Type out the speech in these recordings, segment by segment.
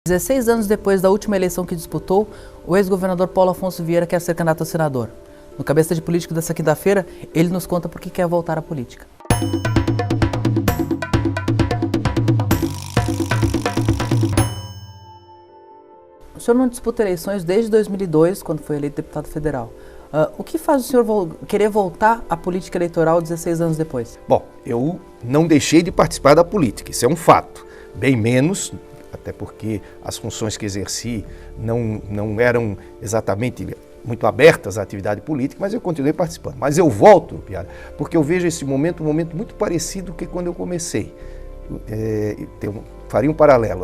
16 anos depois da última eleição que disputou, o ex-governador Paulo Afonso Vieira quer ser candidato a senador. No Cabeça de Político dessa quinta-feira, ele nos conta por que quer voltar à política. O senhor não disputa eleições desde 2002, quando foi eleito deputado federal. O que faz o senhor querer voltar à política eleitoral 16 anos depois? Bom, eu não deixei de participar da política, isso é um fato. Bem menos, até porque as funções que exerci não eram exatamente muito abertas à atividade política, mas eu continuei participando. Mas eu volto, Piara, porque eu vejo esse momento um momento muito parecido que quando eu comecei. Faria um paralelo,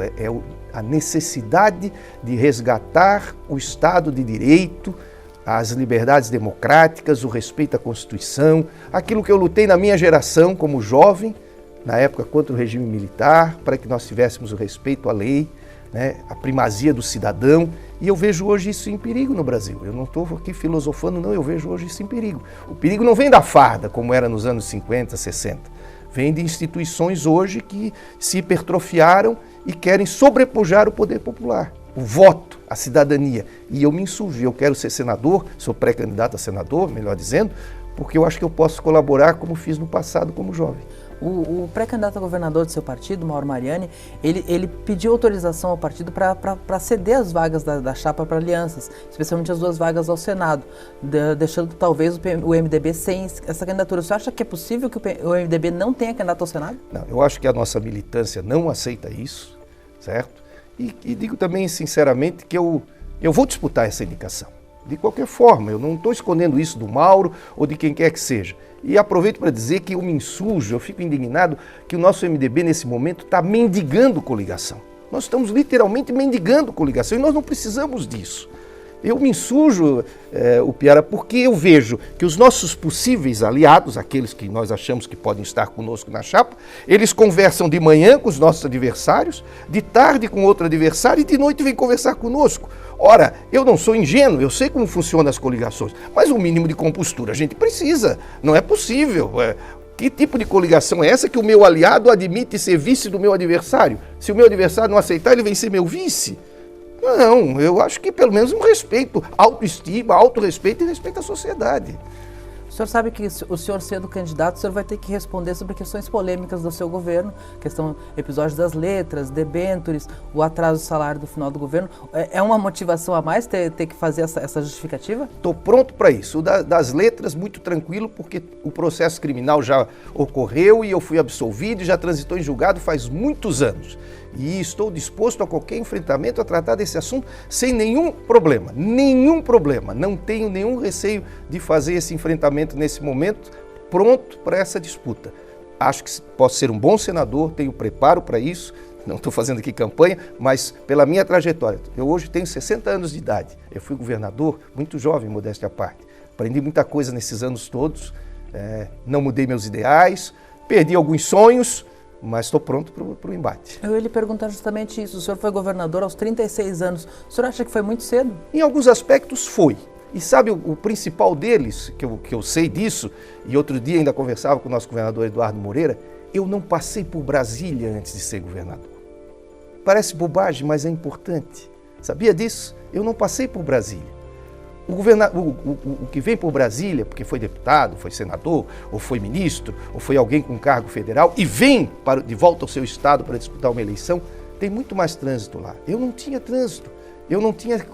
a necessidade de resgatar o Estado de Direito, as liberdades democráticas, o respeito à Constituição, aquilo que eu lutei na minha geração como jovem, na época contra o regime militar, para que nós tivéssemos o respeito à lei, né, a primazia do cidadão, e eu vejo hoje isso em perigo no Brasil. Eu não estou aqui filosofando, não, eu vejo hoje isso em perigo. O perigo não vem da farda, como era nos anos 50, 60, vem de instituições hoje que se hipertrofiaram e querem sobrepujar o poder popular, o voto, a cidadania. E eu me insurgi, eu quero ser senador, sou pré-candidato a senador, melhor dizendo, porque eu acho que eu posso colaborar como fiz no passado como jovem. O pré-candidato a governador do seu partido, Mauro Mariani, ele pediu autorização ao partido para ceder as vagas da chapa para alianças, especialmente as 2 vagas ao Senado, deixando talvez o MDB sem essa candidatura. Você acha que é possível que o MDB não tenha candidato ao Senado? Não, eu acho que a nossa militância não aceita isso, certo? E digo também sinceramente que eu vou disputar essa indicação. De qualquer forma, eu não estou escondendo isso do Mauro ou de quem quer que seja. E aproveito para dizer que eu me insurjo, eu fico indignado que o nosso MDB nesse momento está mendigando coligação. Nós estamos literalmente mendigando coligação e nós não precisamos disso. Eu me insurjo, o Piara, porque eu vejo que os nossos possíveis aliados, aqueles que nós achamos que podem estar conosco na chapa, eles conversam de manhã com os nossos adversários, de tarde com outro adversário e de noite vêm conversar conosco. Ora, eu não sou ingênuo, eu sei como funcionam as coligações, mas um mínimo de compostura a gente precisa, não é possível. Que tipo de coligação é essa que o meu aliado admite ser vice do meu adversário? Se o meu adversário não aceitar, ele vem ser meu vice? Não, eu acho que pelo menos um respeito, autoestima, autorrespeito e respeito à sociedade. O senhor sabe que o senhor sendo candidato, o senhor vai ter que responder sobre questões polêmicas do seu governo, episódios das letras, debêntures, o atraso do salário do final do governo. É uma motivação a mais ter que fazer essa justificativa? Estou pronto para isso. Das letras, muito tranquilo, porque o processo criminal já ocorreu e eu fui absolvido e já transitou em julgado faz muitos anos. E estou disposto a qualquer enfrentamento a tratar desse assunto sem nenhum problema. Nenhum problema. Não tenho nenhum receio de fazer esse enfrentamento nesse momento, pronto para essa disputa. Acho que posso ser um bom senador, tenho preparo para isso. Não estou fazendo aqui campanha, mas pela minha trajetória. Eu hoje tenho 60 anos de idade. Eu fui governador muito jovem, modéstia à parte. Aprendi muita coisa nesses anos todos. Não mudei meus ideais, perdi alguns sonhos, mas estou pronto para o embate. Eu ia lhe perguntar justamente isso. O senhor foi governador aos 36 anos. O senhor acha que foi muito cedo? Em alguns aspectos foi. E sabe o principal deles, que eu sei disso, e outro dia ainda conversava com o nosso governador Eduardo Moreira, eu não passei por Brasília antes de ser governador. Parece bobagem, mas é importante. Sabia disso? Eu não passei por Brasília. O que vem por Brasília, porque foi deputado, foi senador, ou foi ministro, ou foi alguém com cargo federal, e vem de volta ao seu estado para disputar uma eleição, tem muito mais trânsito lá. Eu não tinha trânsito, eu não tinha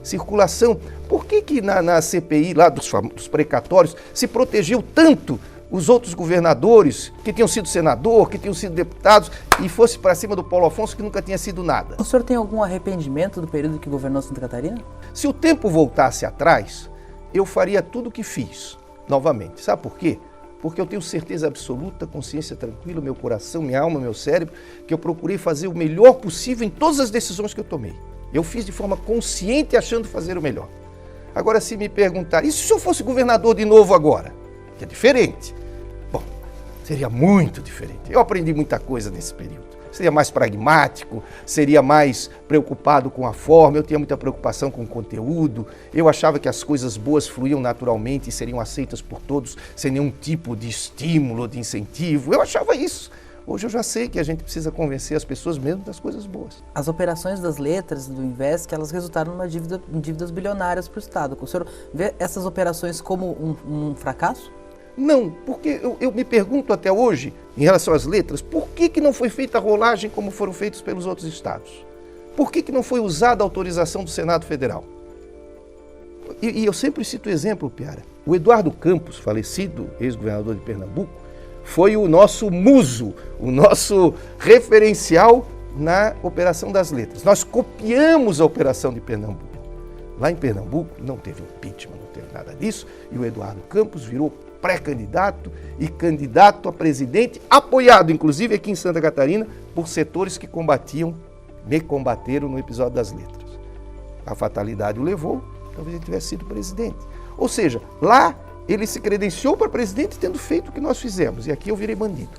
circulação. Por que na CPI lá dos precatórios se protegeu tanto os outros governadores que tinham sido senador, que tinham sido deputados, e fosse para cima do Paulo Afonso que nunca tinha sido nada? O senhor tem algum arrependimento do período que governou Santa Catarina? Se o tempo voltasse atrás, eu faria tudo o que fiz, novamente. Sabe por quê? Porque eu tenho certeza absoluta, consciência tranquila, meu coração, minha alma, meu cérebro, que eu procurei fazer o melhor possível em todas as decisões que eu tomei. Eu fiz de forma consciente, achando fazer o melhor. Agora, se me perguntar, e se eu fosse governador de novo agora? Que é diferente. Bom, seria muito diferente. Eu aprendi muita coisa nesse período. Seria mais pragmático, seria mais preocupado com a forma, eu tinha muita preocupação com o conteúdo, eu achava que as coisas boas fluíam naturalmente e seriam aceitas por todos, sem nenhum tipo de estímulo, de incentivo, eu achava isso. Hoje eu já sei que a gente precisa convencer as pessoas mesmo das coisas boas. As operações das letras do Invesc, elas resultaram em dívidas bilionárias para o Estado. O senhor vê essas operações como um fracasso? Não, porque eu me pergunto até hoje, em relação às letras, por que não foi feita a rolagem como foram feitos pelos outros estados? Por que não foi usada a autorização do Senado Federal? E eu sempre cito o exemplo, Piara. O Eduardo Campos, falecido ex-governador de Pernambuco, foi o nosso muso, o nosso referencial na operação das letras. Nós copiamos a operação de Pernambuco. Lá em Pernambuco não teve impeachment, não teve nada disso, e o Eduardo Campos virou pré-candidato e candidato a presidente, apoiado, inclusive aqui em Santa Catarina, por setores que me combateram no episódio das letras. A fatalidade o levou, talvez ele tivesse sido presidente. Ou seja, lá ele se credenciou para presidente tendo feito o que nós fizemos, e aqui eu virei bandido.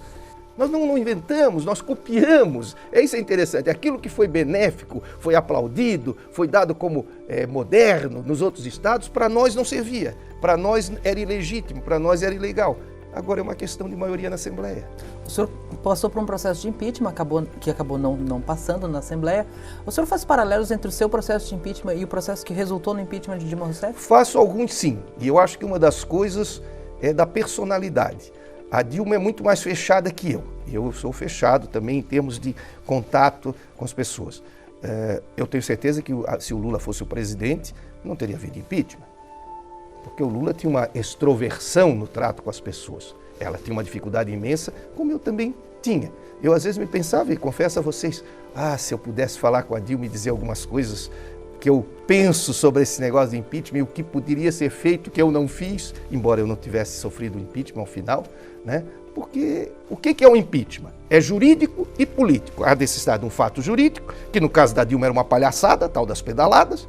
Nós não inventamos, nós copiamos. Isso é interessante. Aquilo que foi benéfico, foi aplaudido, foi dado como moderno nos outros estados, para nós não servia. Para nós era ilegítimo, para nós era ilegal. Agora é uma questão de maioria na Assembleia. O senhor passou por um processo de impeachment, que acabou não passando na Assembleia. O senhor faz paralelos entre o seu processo de impeachment e o processo que resultou no impeachment de Dilma Rousseff? Faço alguns sim. E eu acho que uma das coisas é da personalidade. A Dilma é muito mais fechada que eu. Eu sou fechado também em termos de contato com as pessoas. Eu tenho certeza que se o Lula fosse o presidente, não teria havido impeachment. Porque o Lula tinha uma extroversão no trato com as pessoas. Ela tinha uma dificuldade imensa, como eu também tinha. Eu às vezes me pensava, e confesso a vocês, se eu pudesse falar com a Dilma e dizer algumas coisas que eu penso sobre esse negócio de impeachment e o que poderia ser feito que eu não fiz, embora eu não tivesse sofrido o impeachment ao final, né? Porque o que é um impeachment? É jurídico e político. Há necessidade de um fato jurídico, que no caso da Dilma era uma palhaçada, tal das pedaladas,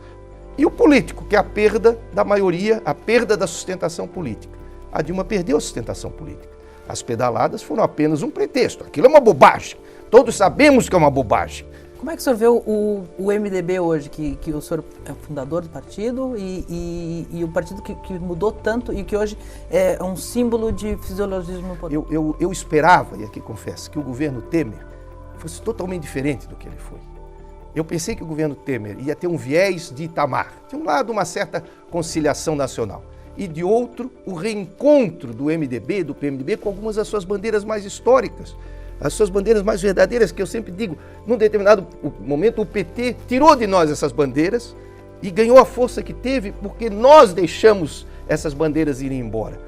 e o político, que é a perda da maioria, a perda da sustentação política. A Dilma perdeu a sustentação política. As pedaladas foram apenas um pretexto. Aquilo é uma bobagem. Todos sabemos que é uma bobagem. Como é que o senhor vê o MDB hoje, que o senhor é fundador do partido e o partido que mudou tanto e que hoje é um símbolo de fisiologismo no poder? Eu esperava, e aqui confesso, que o governo Temer fosse totalmente diferente do que ele foi. Eu pensei que o governo Temer ia ter um viés de Itamar. De um lado, uma certa conciliação nacional. E de outro, o reencontro do MDB, do PMDB, com algumas das suas bandeiras mais históricas. As suas bandeiras mais verdadeiras, que eu sempre digo, num determinado momento o PT tirou de nós essas bandeiras e ganhou a força que teve porque nós deixamos essas bandeiras irem embora.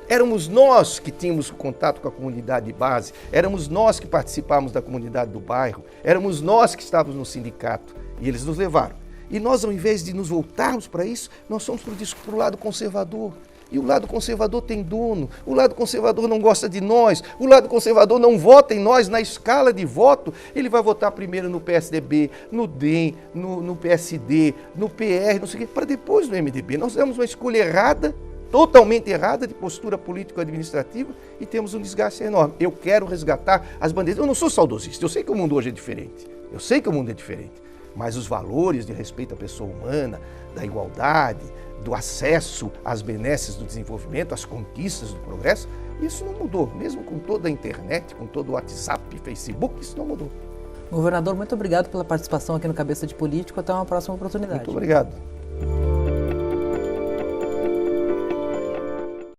Éramos nós que tínhamos contato com a comunidade de base, éramos nós que participávamos da comunidade do bairro, éramos nós que estávamos no sindicato e eles nos levaram. E nós, ao invés de nos voltarmos para isso, nós fomos para o lado conservador. E o lado conservador tem dono, o lado conservador não gosta de nós, o lado conservador não vota em nós na escala de voto. Ele vai votar primeiro no PSDB, no DEM, no PSD, no PR, não sei o quê, para depois no MDB. Nós demos uma escolha errada, totalmente errada de postura político-administrativa e temos um desgaste enorme. Eu quero resgatar as bandeiras. Eu não sou saudosista, eu sei que o mundo hoje é diferente. Eu sei que o mundo é diferente. Mas os valores de respeito à pessoa humana, da igualdade, do acesso às benesses do desenvolvimento, às conquistas do progresso, isso não mudou. Mesmo com toda a internet, com todo o WhatsApp e Facebook, isso não mudou. Governador, muito obrigado pela participação aqui no Cabeça de Político. Até uma próxima oportunidade. Muito obrigado.